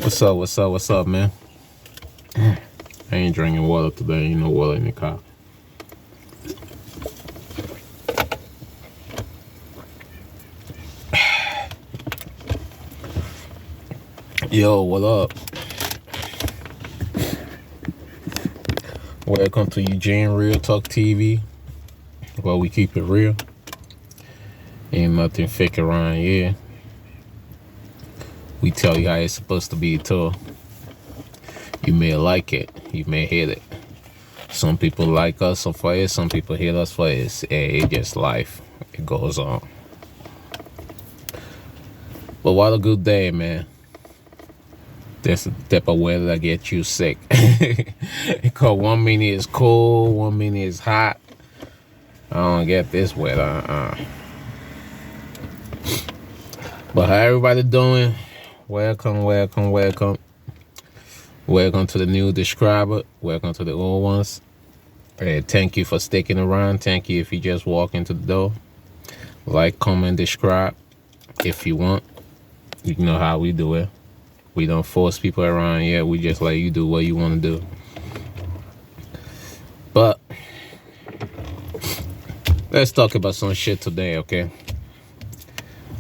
What's up? What's up? What's up, man? I ain't drinking water today. Ain't no water in the car. Yo, what up? Welcome to Eugene Real Talk TV. Well, we keep it real. Ain't nothing fake around here. We tell you how it's supposed to be too. You may like it. You may hate it. Some people like us for it. Some people hate us for it. It's just life. It goes on. But what a good day, man. That's the type of weather that gets you sick. Because 1 minute is cold, 1 minute is hot. I don't get this weather. But how everybody doing? Welcome, welcome, welcome. Welcome to the new subscriber. Welcome to the old ones. Thank you for sticking around. Thank you if you just walk into the door. Like, comment, subscribe if you want. You know how we do it. We don't force people around here. We just let you do what you want to do. But let's talk about some shit today, okay?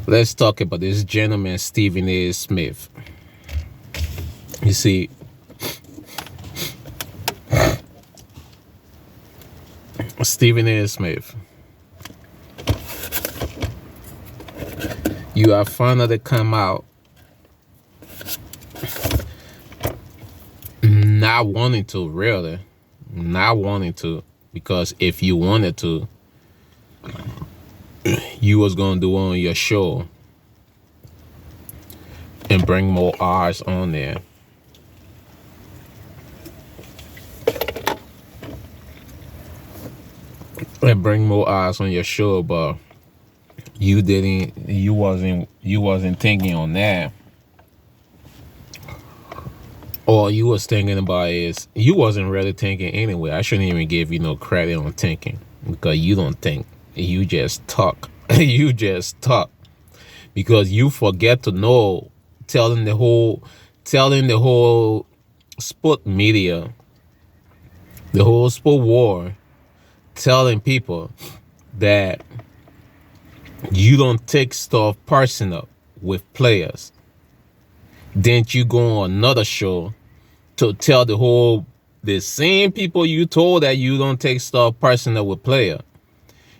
Let's talk about this gentleman, Stephen A. Smith. You see, Stephen A. Smith, you have finally come out not wanting to, really. Not wanting to. Because if you wanted to, you was going to do on your show and bring more eyes on there. And bring more eyes on your show, but you wasn't thinking on that. All you was thinking about is, you wasn't really thinking anyway. I shouldn't even give you no credit on thinking, because you don't think. You just talk. You just talk. Because you forget to know, telling the whole sport media, the whole sport war, telling people that you don't take stuff personal with players. Then you go on another show to tell the same people you told that you don't take stuff personal with player.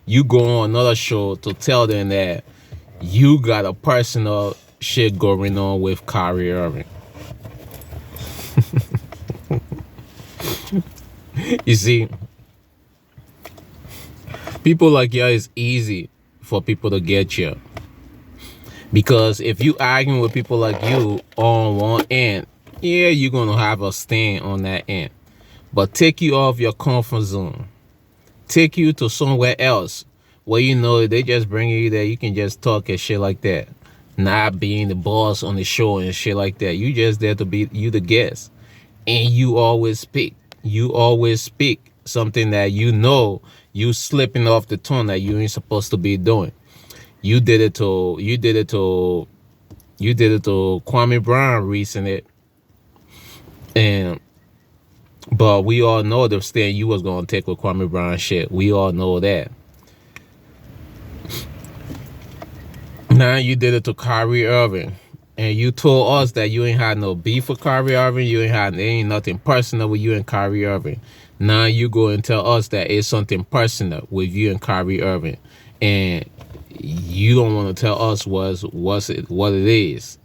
You go on another show to tell them that you got a personal shit going on with Kyrie Irving. You see, people like you, it's easy for people to get you. Because if you arguing with people like you on one end, yeah, you're going to have a stand on that end. But take you off your comfort zone. Take you to somewhere else where you know they just bring you there. You can just talk and shit like that. Not being the boss on the show and shit like that. You just there to be you the guest. And you always speak. You always speak something that you know you slipping off the tongue that you ain't supposed to be doing. You did it to Kwame Brown recently, but we all know the stand you was gonna take with Kwame Brown shit. We all know that. Now you did it to Kyrie Irving, and you told us that you ain't had no beef with Kyrie Irving. There ain't nothing personal with you and Kyrie Irving. Now you go and tell us that it's something personal with you and Kyrie Irving, and you don't want to tell us what it is.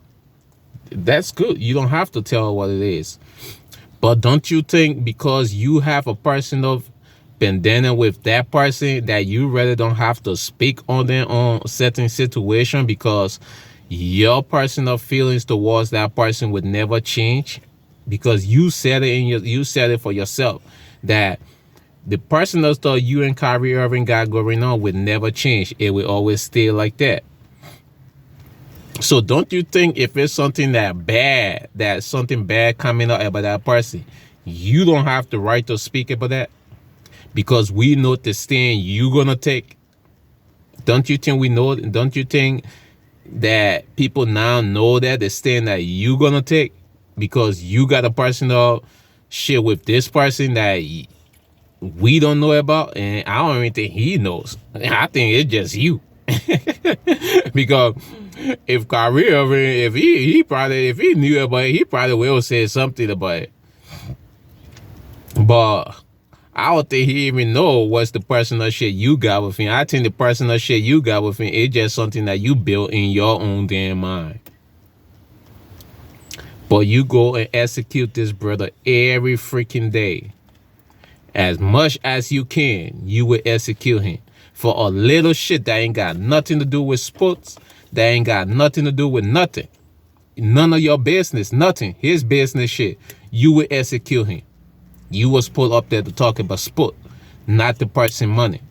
That's good. You don't have to tell what it is. But don't you think because you have a personal bandana with that person that you really don't have to speak on them on certain situation, because your personal feelings towards that person would never change? Because you said it you said it for yourself that the personal stuff you and Kyrie Irving got going on would never change. It will always stay like that. So don't you think if it's something that something bad coming up about that person, you don't have the right to speak about that? Because we know the stand you gonna take. Don't you think we know? Don't you think that people now know that the stand that you gonna take? because you got a personal shit with this person that we don't know about, and I don't even think he knows. I think it's just you. Because if Kyrie Irving, if he knew about it, he probably will say something about it. But I don't think he even know what's the personal shit you got with him. I think the personal shit you got with him is just something that you built in your own damn mind. But you go and execute this brother every freaking day. As much as you can, you will execute him. For a little shit that ain't got nothing to do with sports, that ain't got nothing to do with nothing. None of your business, nothing. His business shit. You will execute him. You was put up there to talk about sport, not the person money.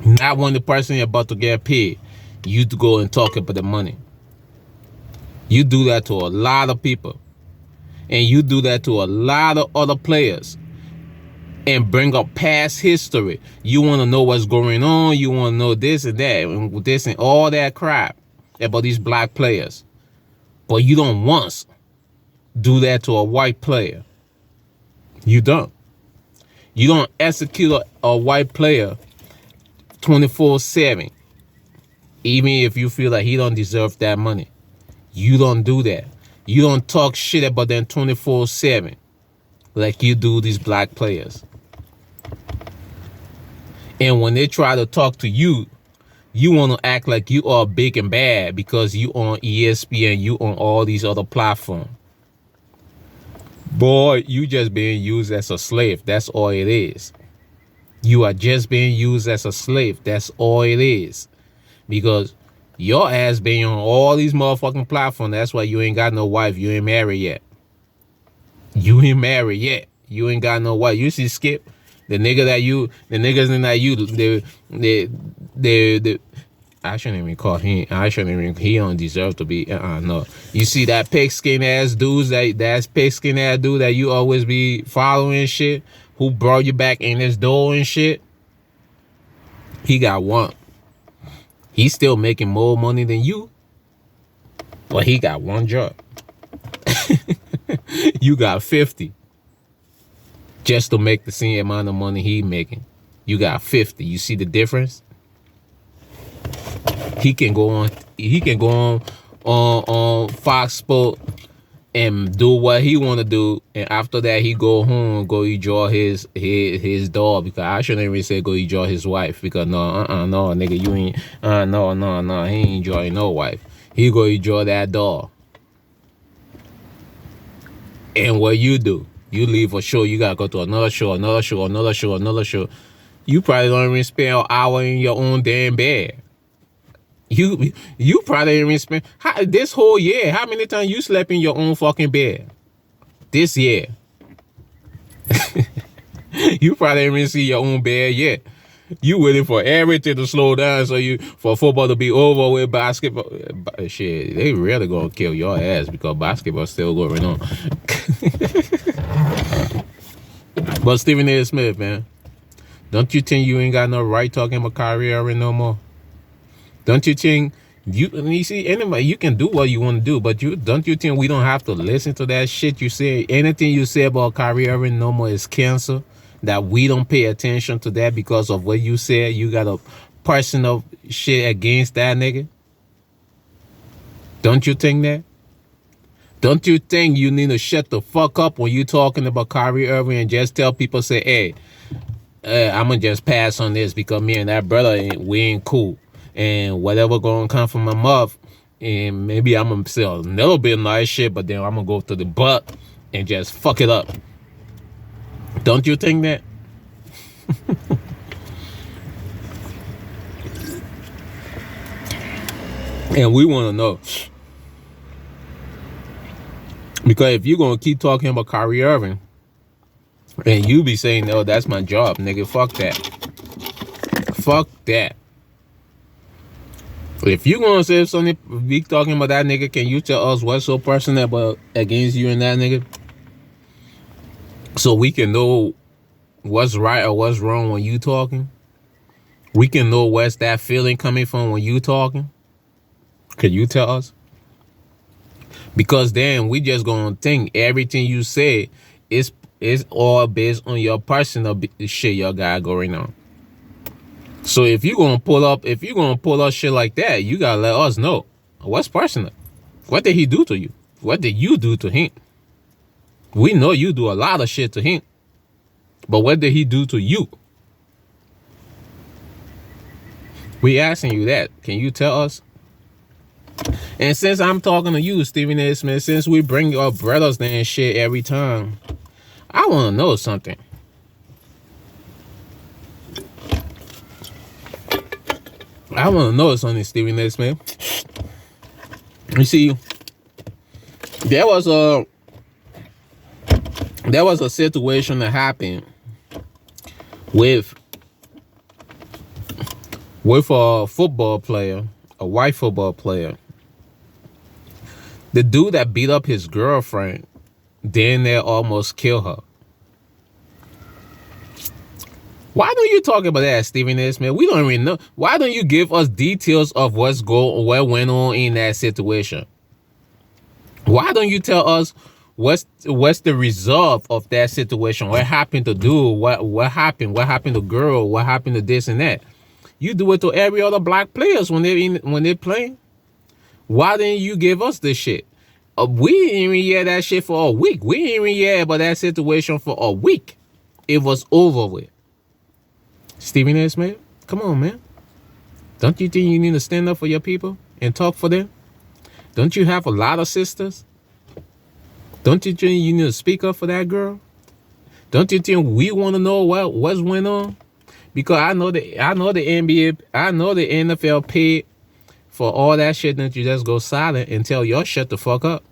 Not when the person is about to get paid, you to go and talk about the money. You do that to a lot of people. And you do that to a lot of other players. And bring up past history. You want to know what's going on. You want to know this and that. And this and all that crap about these black players. But you don't once do that to a white player. You don't. You don't execute a white player 24/7. Even if you feel like he don't deserve that money. You don't do that. You don't talk shit about them 24/7 like you do these black players. And when they try to talk to you, you want to act like you are big and bad because you on ESPN, you on all these other platforms. Boy, you just being used as a slave. That's all it is. You are just being used as a slave. That's all it is. Because your ass being on all these motherfucking platforms, that's why you ain't got no wife. You ain't married yet. You ain't married yet. You ain't got no wife. You see Skip? The niggas that you, I shouldn't even call him. He don't deserve to be. No. You see that pigskin ass dudes, that pigskin ass dude that you always be following shit, who brought you back in this door and shit. He got one. He's still making more money than you, but he got one job. You got 50. Just to make the same amount of money he making. You got 50. You see the difference? He can go on Fox Sport and do what he want to do, and after that he go home and go enjoy his dog, because I shouldn't even say go enjoy his wife, because no nigga, you ain't no he ain't enjoying no wife. He go enjoy that dog. And what you do, you leave a show, you gotta go to another show. You probably don't even spend an hour in your own damn bed. You probably didn't even spend this whole year. How many times you slept in your own fucking bed? This year. You probably didn't even see your own bed yet. You waiting for everything to slow down for football to be over with basketball. Shit, they really gonna kill your ass because basketball's still going on. But Stephen A. Smith, man, don't you think you ain't got no right talking about Kyrie Irving no more? Don't you think you see, anybody, you can do what you want to do, but don't you think we don't have to listen to that shit you say? Anything you say about Kyrie Irving no more is cancer. That we don't pay attention to that because of what you said. You got a personal shit against that nigga. Don't you think that? Don't you think you need to shut the fuck up when you talking about Kyrie Irving and just tell people, say, hey, I'm going to just pass on this because me and that brother, we ain't cool. And whatever going to come from my mouth, and maybe I'm going to say a little bit nice shit, but then I'm going to go to the butt and just fuck it up. Don't you think that? And we want to know. Because if you're going to keep talking about Kyrie Irving, and you be saying, no, that's my job, nigga, fuck that. Fuck that. If you're going to say something, be talking about that nigga, can you tell us what's so personal about against you and that nigga? So we can know what's right or what's wrong when you talking. We can know where's that feeling coming from when you talking. Can you tell us? Because then we just gonna think everything you say is all based on your personal shit you got going on. So if you're gonna pull up shit like that, you gotta let us know what's personal. What did he do to you? What did you do to him? We know you do a lot of shit to him, but what did he do to you? We asking you that. Can you tell us? And since I'm talking to you, Stephen A. Smith, since we bring up brothers and shit every time, I want to know something. I want to know something, Stephen A. Smith. You see, there was a situation that happened with a football player, a white football player. The dude that beat up his girlfriend, then they almost kill her. Why don't you talk about that, Stephen A. Smith? We don't even know. Why don't you give us details of what went on in that situation? Why don't you tell us what's the result of that situation? What happened to dude? What happened? What happened to girl? What happened to this and that? You do it to every other black players when they play. Why didn't you give us this shit? We didn't even hear that shit for a week. We didn't even hear about that situation for a week. It was over with. Stephen A. Smith, come on, man. Don't you think you need to stand up for your people and talk for them? Don't you have a lot of sisters? Don't you think you need to speak up for that girl? Don't you think we want to know what's going on? Because I know the NBA, I know the NFL paid for all that shit. That you just go silent and tell y'all shut the fuck up.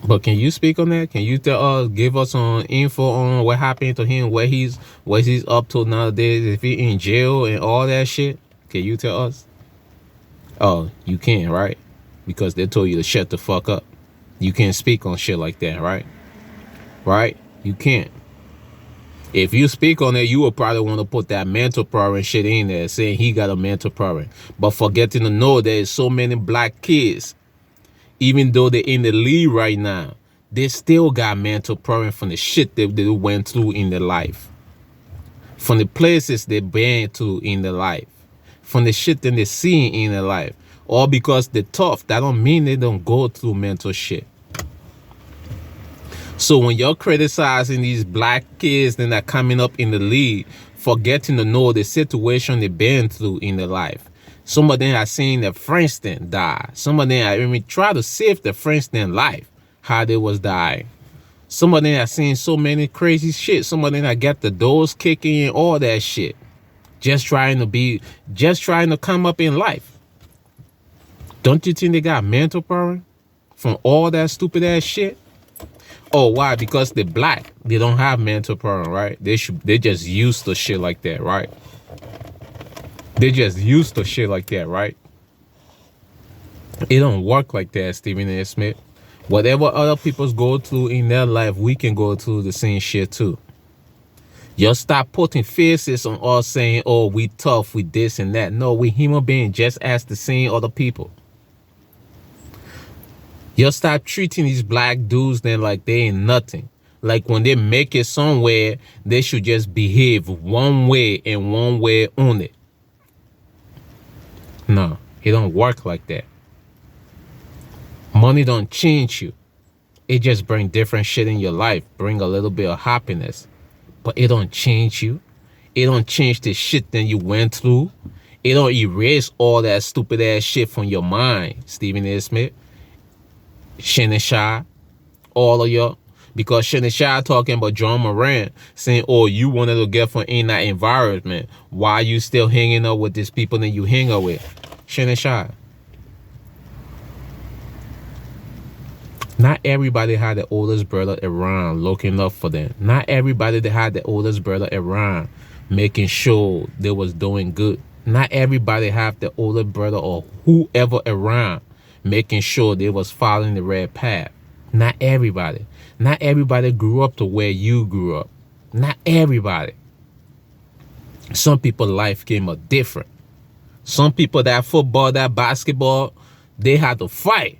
But can you speak on that? Can you tell us, give us some info on what happened to him, what he's up to nowadays, if he in jail and all that shit? Can you tell us? Oh, you can, right? Because they told you to shut the fuck up. You can't speak on shit like that, right? Right? You can't. If you speak on it, you will probably want to put that mental problem shit in there, saying he got a mental problem. But forgetting to know there's so many black kids, even though they're in the league right now, they still got mental problem from the shit that they went through in their life. From the places they've been to in their life. From the shit that they're seeing in their life. All because they're tough. That don't mean they don't go through mental shit. So when you're criticizing these black kids that are coming up in the league, forgetting to know the situation they've been through in their life. Some of them have seen their friends then die. Some of them have even tried to save their friends then life, how they was dying. Some of them have seen so many crazy shit. Some of them have got the doors kicking and all that shit. Just trying to come up in life. Don't you think they got mental problem from all that stupid ass shit? Oh, why? Because they're black. They don't have mental problem, right? They just used to shit like that, right? They just used to shit like that, right? It don't work like that, Stephen A. Smith. Whatever other people go through in their life, we can go through the same shit too. Just stop putting faces on us saying, oh, we tough, we this and that. No, we human beings just as the same other people. You stop treating these black dudes then like they ain't nothing. Like when they make it somewhere, they should just behave one way and one way only. No, it don't work like that. Money don't change you. It just bring different shit in your life. Bring a little bit of happiness. But it don't change you. It don't change the shit that you went through. It don't erase all that stupid ass shit from your mind, Stephen A. Smith. Shannon Sharpe, all of y'all, because Shannon Sharpe talking about John Moran saying, oh, you wanted to get from in that environment. Why you still hanging out with these people that you hang out with? Shannon Sharpe. Not everybody had the oldest brother around looking up for them. Not everybody that had the oldest brother around making sure they was doing good. Not everybody have the older brother or whoever around making sure they was following the red path. Not everybody. Not everybody grew up to where you grew up. Not everybody. Some people life came up different. Some people that football, that basketball, They had to fight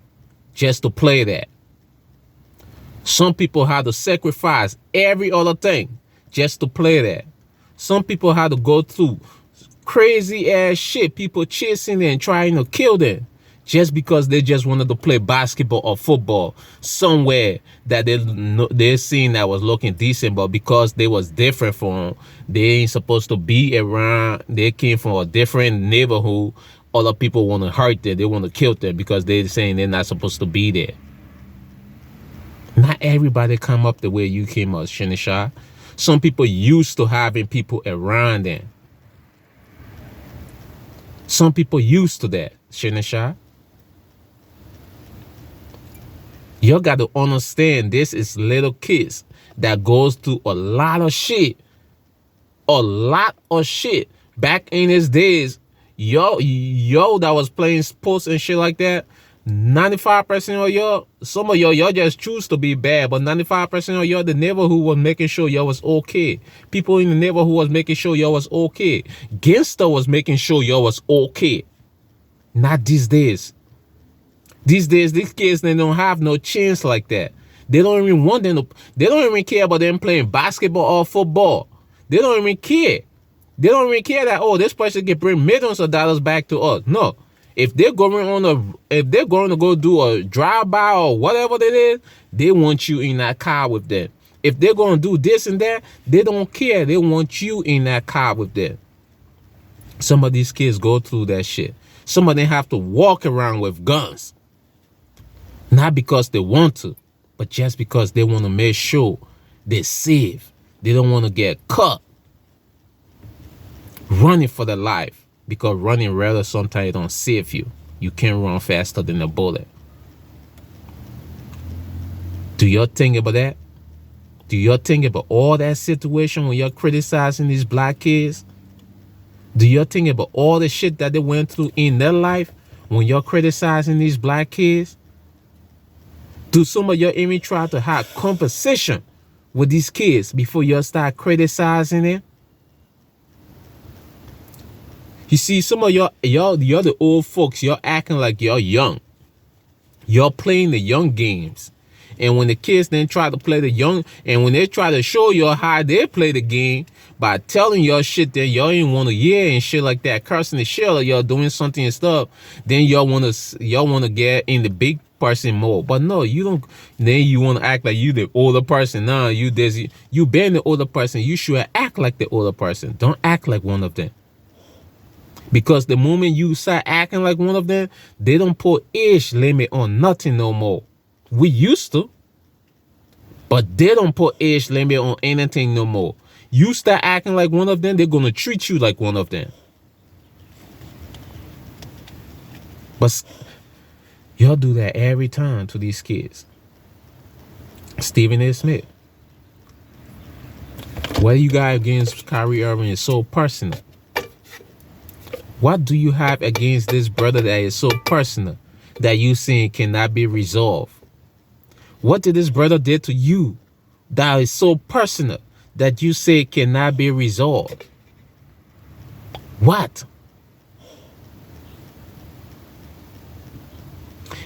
just to play that. Some people had to sacrifice every other thing just to play that. Some people had to go through crazy ass shit, people chasing them and trying to kill them just because they just wanted to play basketball or football somewhere that they seen that was looking decent, but because they was different from them, they ain't supposed to be around. They came from a different neighborhood. Other people want to hurt them. They want to kill them because they're saying they're not supposed to be there. Not everybody come up the way you came up, Shinisha. Some people used to having people around them. Some people used to that, Shinisha. You got to understand, this is little kids that goes through a lot of shit. A lot of shit. Back in his days, yo that was playing sports and shit like that, 95% of y'all, some of y'all just choose to be bad, but 95% of y'all, the neighborhood was making sure y'all was okay. People in the neighborhood was making sure y'all was okay. Gangster was making sure y'all was okay. Not these days. These days, these kids, they don't have no chance like that. They don't even want them to, they don't even care about them playing basketball or football. They don't even care. They don't even care that, oh, this person can bring millions of dollars back to us. No. If they're going to go do a drive-by or whatever it is, they want you in that car with them. If they're going to do this and that, they don't care. They want you in that car with them. Some of these kids go through that shit. Some of them have to walk around with guns. Not because they want to, but just because they want to make sure they're safe. They don't want to get caught. Running for their life. Because running rather sometimes don't save you. You can't run faster than a bullet. Do you think about that? Do you think about all that situation when you're criticizing these black kids? Do you think about all the shit that they went through in their life when you're criticizing these black kids? Do some of you even try to have conversation with these kids before you start criticizing them? You see, some of y'all, the old folks, you're acting like you're young. You're playing the young games. And when the kids then try to play the young, and when they try to show you how they play the game by telling y'all shit that y'all ain't want to hear and shit like that, cursing the shit like y'all doing something and stuff, then y'all want to get in the big person mode. But no, you don't. Then you want to act like you the older person. Nah, you been the older person. You should act like the older person. Don't act like one of them. Because the moment you start acting like one of them, they don't put age limit on nothing no more. We used to. But they don't put age limit on anything no more. You start acting like one of them, they're going to treat you like one of them. But y'all do that every time to these kids. Stephen A. Smith. What do you got against Kyrie Irving is so personal? What do you have against this brother that is so personal that you saying cannot be resolved? What did this brother did to you that is so personal that you say cannot be resolved? What?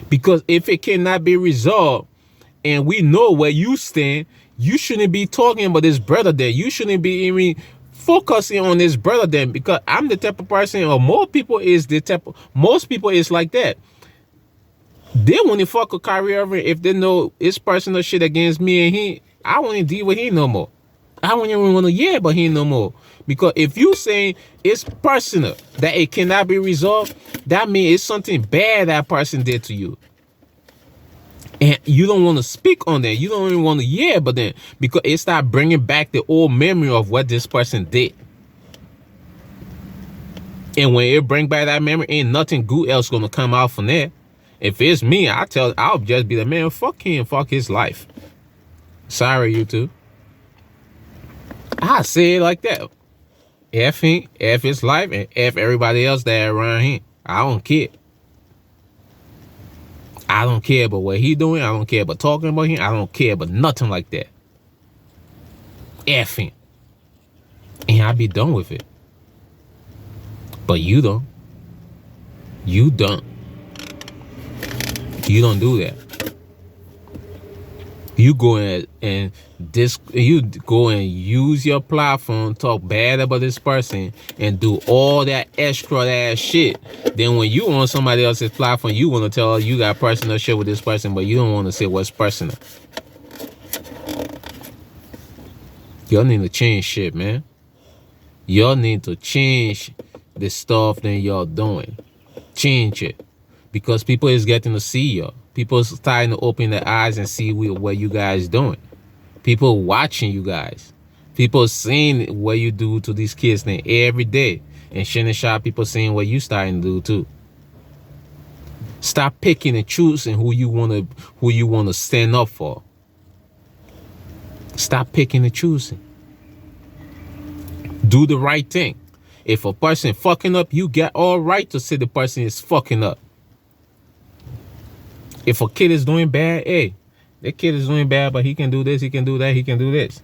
Because if it cannot be resolved and we know where you stand, you shouldn't be talking about this brother there. You shouldn't be even focusing on this brother then, because I'm the type of person, or most people is like that. They want to fuck with Kyrie Irving if they know it's personal shit against me and I won't even deal with him no more. I won't even want to hear about him no more. Because if you saying it's personal, that it cannot be resolved, that means it's something bad that person did to you. And you don't want to speak on that. You don't even want to hear about that, because it start bringing back the old memory of what this person did. And when it bring back that memory, ain't nothing good else going to come out from there. If it's me, I'll just be the man, fuck him, fuck his life. Sorry, you two. I say it like that. F him, F his life, and F everybody else that around him. I don't care. I don't care about what he doing. I don't care about talking about him. I don't care about nothing like that. F him. And I be done with it. But you don't. You don't. You don't do that. You go you go and use your platform, talk bad about this person, and do all that extra ass shit. Then when you on somebody else's platform, you want to tell you got personal shit with this person, but you don't want to say what's personal. Y'all need to change shit, man. Y'all need to change the stuff that y'all doing. Change it. Because people is getting to see y'all. People is starting to open their eyes and see what you guys doing. People watching you guys. People seeing what you do to these kids then every day. And Shannon Sharp, people seeing what you starting to do too. Stop picking and choosing who you wanna stand up for. Stop picking and choosing. Do the right thing. If a person fucking up, you got all right to say the person is fucking up. If a kid is doing bad, hey, that kid is doing bad, but he can do this, he can do that, he can do this.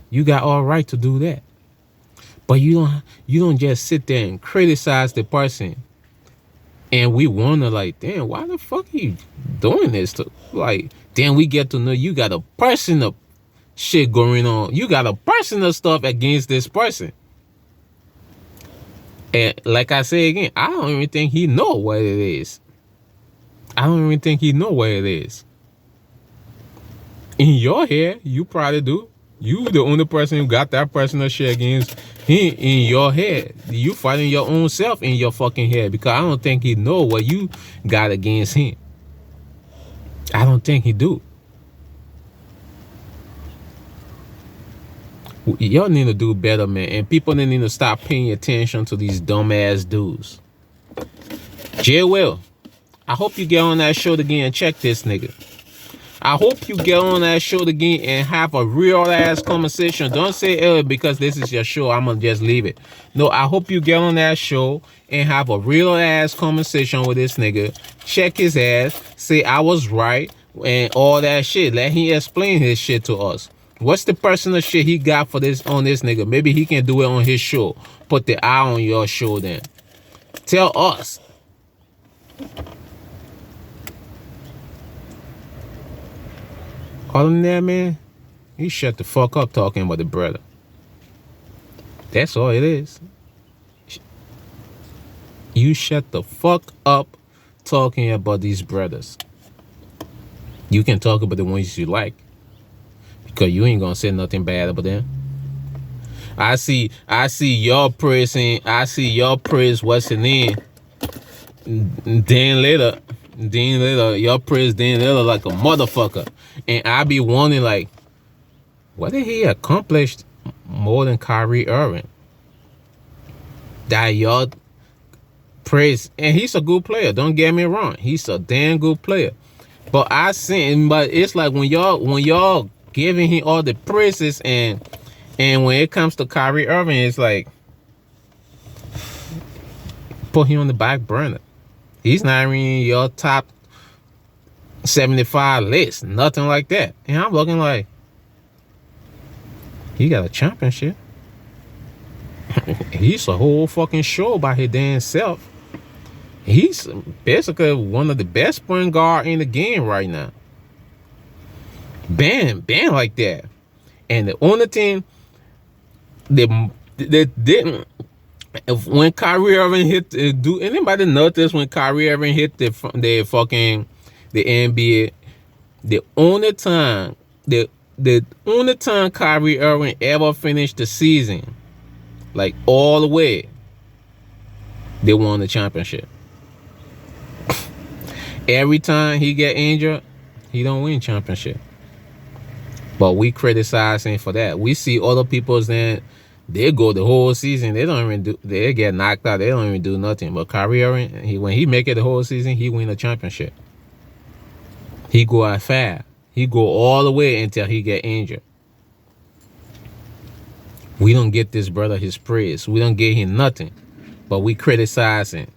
You got all right to do that. But you don't just sit there and criticize the person. And we wonder like, damn, why the fuck are you doing this to? Like, then we get to know you got a personal shit going on. You got a personal stuff against this person. And like I say again, I don't even think he know what it is. I don't even think he know what it is. In your head, you probably do. You the only person who got that personal shit against him in your head. You fighting your own self in your fucking head, because I don't think he know what you got against him. I don't think he do. Y'all need to do better, man. And people need to stop paying attention to these dumbass dudes. Jay Will, I hope you get on that show again and check this nigga. I hope you get on that show again and have a real ass conversation. Don't say, because this is your show, I'm gonna just leave it. No, I hope you get on that show and have a real ass conversation with this nigga. Check his ass, say I was right, and all that shit. Let him explain his shit to us. What's the personal shit he got for this on this nigga? Maybe he can do it on his show. Put the eye on your show then. Tell us. Other than that, man, you shut the fuck up talking about the brother. That's all it is. You shut the fuck up talking about these brothers. You can talk about the ones you like, because you ain't gonna say nothing bad about them. I see y'all praising. I see y'all praise what's in name. Then later, y'all praise Dan Lillard like a motherfucker. And I be wondering, like, what did he accomplish more than Kyrie Irving? That y'all praise. And he's a good player. Don't get me wrong. He's a damn good player. But it's like when y'all giving him all the praises, and when it comes to Kyrie Irving, it's like, put him on the back burner. He's not even in your top 75 list. Nothing like that. And I'm looking like, he got a championship. He's a whole fucking show by his damn self. He's basically one of the best point guard in the game right now. Bam like that. And the only thing they didn't, when Kyrie Irving hit, do anybody notice when Kyrie Irving hit the NBA, the only time Kyrie Irving ever finished the season, like all the way, they won the championship. Every time he get injured, he don't win championship. But we criticize him for that. We see other people's then they go the whole season. They get knocked out. They don't even do nothing. But Kyrie Irving, when he make it the whole season, he win a championship. He go out fast. He go all the way until he get injured. We don't get this brother his praise. We don't give him nothing. But we criticize him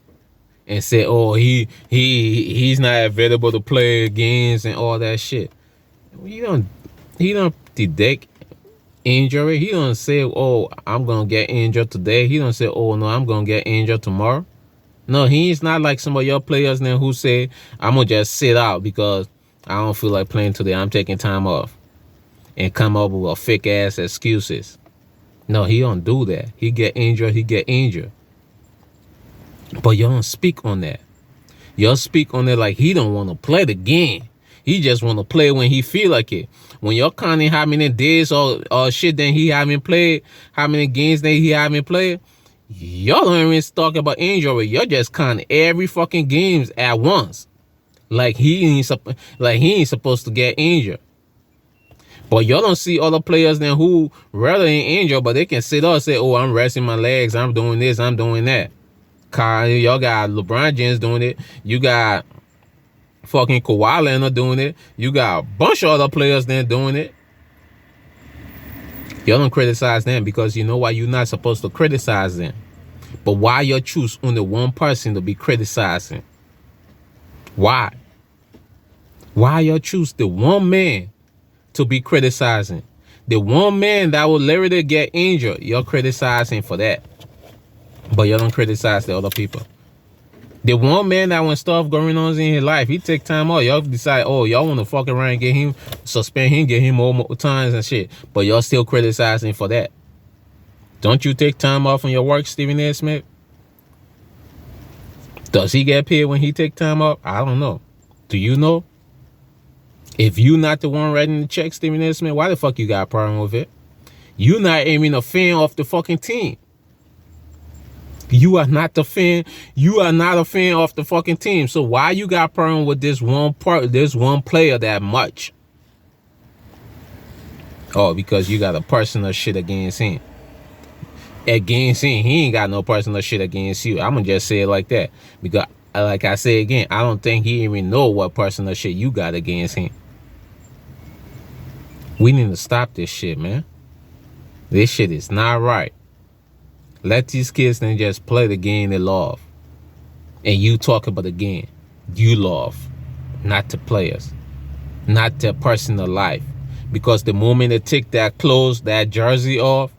and say, oh, he's not available to play games and all that shit. He don't detect injury. He don't say, oh, I'm gonna get injured today. He don't say, oh no, I'm gonna get injured tomorrow. No, he's not like some of your players now who say, I'm going to just sit out because I don't feel like playing today. I'm taking time off. And come up with fake ass excuses. No, he don't do that. He get injured, he get injured. But y'all don't speak on that. Y'all speak on it like he don't want to play the game. He just want to play when he feel like it. When y'all counting how many days or shit that he haven't played, how many games that he haven't played, y'all don't even talk about injury. Y'all just counting every fucking games at once. Like he ain't supposed to get injured. But y'all don't see other players then who rather ain't injured, but they can sit up and say, oh, I'm resting my legs, I'm doing this, I'm doing that. Y'all got LeBron James doing it. You got fucking Kawhi Leonard doing it. You got a bunch of other players then doing it. Y'all don't criticize them because you know why you're not supposed to criticize them. But why y'all choose only one person to be criticizing? Why? Why y'all choose the one man to be criticizing? The one man that will literally get injured, you're criticizing for that. But y'all don't criticize the other people. The one man that when stuff going on in his life, he take time off. Y'all decide, oh, y'all want to fuck around and get him, suspend him, get him more times and shit. But y'all still criticizing for that. Don't you take time off from your work, Stephen A. Smith? Does he get paid when he take time off? I don't know. Do you know? If you not the one writing the check, Stephen A. Smith, why the fuck you got a problem with it? You not even a fan of the fucking team. You are not the fan. You are not a fan of the fucking team. So why you got a problem with this one player that much? Oh, because you got a personal shit against him. Against him, he ain't got no personal shit against you. I'm gonna just say it like that. Because, like I say again, I don't think he even know what personal shit you got against him. We need to stop this shit, man. This shit is not right. Let these kids then just play the game they love. And you talk about the game you love, not the players, not their personal life. Because the moment they take that clothes, that jersey off,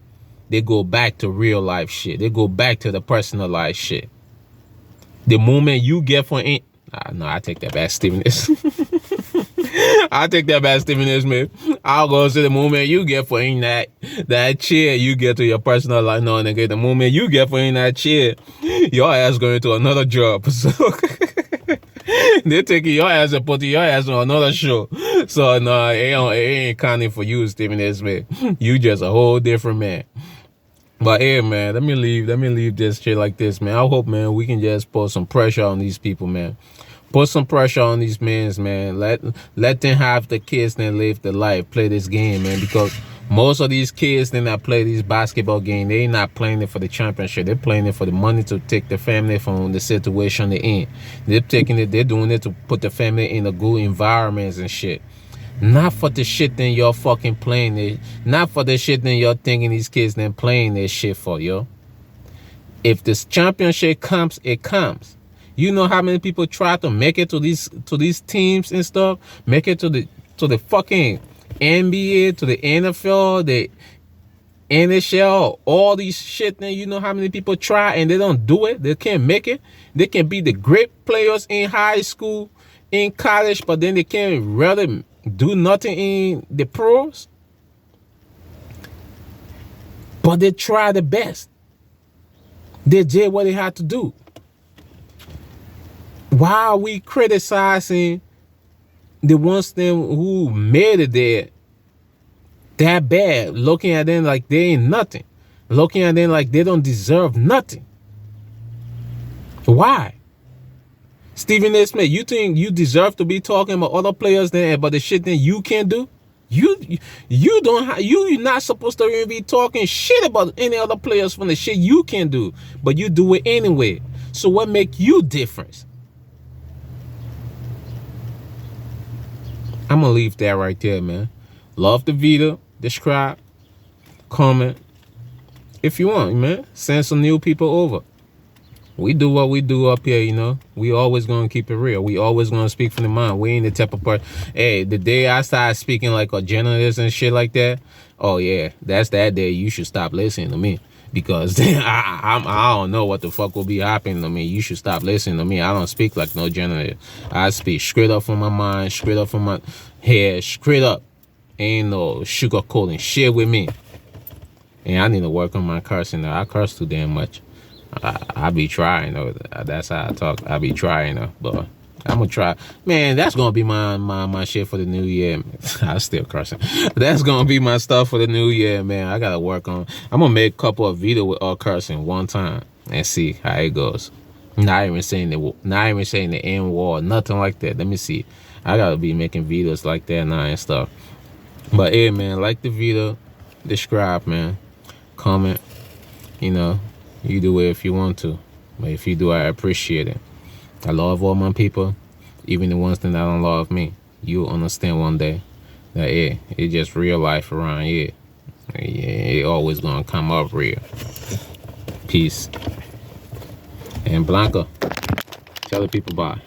they go back to real life shit. They go back to the personal life shit. The moment you get for in, no, I take that back, Stephen. I take that back, Stephen A. Smith. I'll go to the moment you get for in that chair, you get to your personal life. No, nigga, the moment you get for in that chair, your ass going to another job. So they're taking your ass and putting your ass on another show. So no, it ain't counting for you, Stephen A. Smith. You just a whole different man. But hey, man, let me leave this shit like this, man. I hope, man, we can just put some pressure on these people, man. Put some pressure on these men, man. Let them have the kids and live the life, play this game, man. Because most of these kids that play these basketball game, they not playing it for the championship. They're playing it for the money to take the family from the situation they're in. They're doing it to put the family in a good environments and shit. Not for the shit that you're fucking playing it. Not for the shit that you're thinking these kids then playing this shit for, yo. If this championship comes, it comes. You know how many people try to make it to these teams and stuff? Make it to the fucking NBA, to the NFL, the NHL, all these shit. Then you know how many people try and they don't do it. They can't make it. They can be the great players in high school, in college, but then they can't really do nothing in the pros. But they try the best. They did what they had to do. Why are we criticizing the ones them who made it there that bad? Looking at them like they ain't nothing. Looking at them like they don't deserve nothing. Why? Stephen A. Smith, you think you deserve to be talking about other players than about the shit that you can't do? You're not supposed to even be talking shit about any other players from the shit you can do, but you do it anyway. So what make you different? I'm gonna leave that right there, man. Love the video, subscribe, comment. If you want, man, send some new people over. We do what we do up here, you know. We always gonna keep it real. We always gonna speak from the mind. We ain't the type of person. Hey, the day I start speaking like a journalist and shit like that, oh yeah, that's that day you should stop listening to me. because I don't know what the fuck will be happening to me. You should stop listening to me. I don't speak like no generator. I speak straight up from my mind, straight up from my head, straight up. Ain't no sugarcoating shit with me. And I need to work on my cursing. I curse too damn much. I be trying though. That's how I talk. I be trying though, but I'm gonna try. Man, that's gonna be my shit for the new year. I still cursing. That's gonna be my stuff for the new year, man. I gotta work on. I'm gonna make a couple of videos with all cursing one time and see how it goes. Not even saying the N word, nothing like that. Let me see. I gotta be making videos like that now and stuff. But hey, man, like the video, subscribe, man, comment. You know, you do it if you want to, but if you do, I appreciate it. I love all my people, even the ones that don't love me. You'll understand one day that it's just real life around here. It always gonna come up real. Peace. And Blanca, tell the people bye.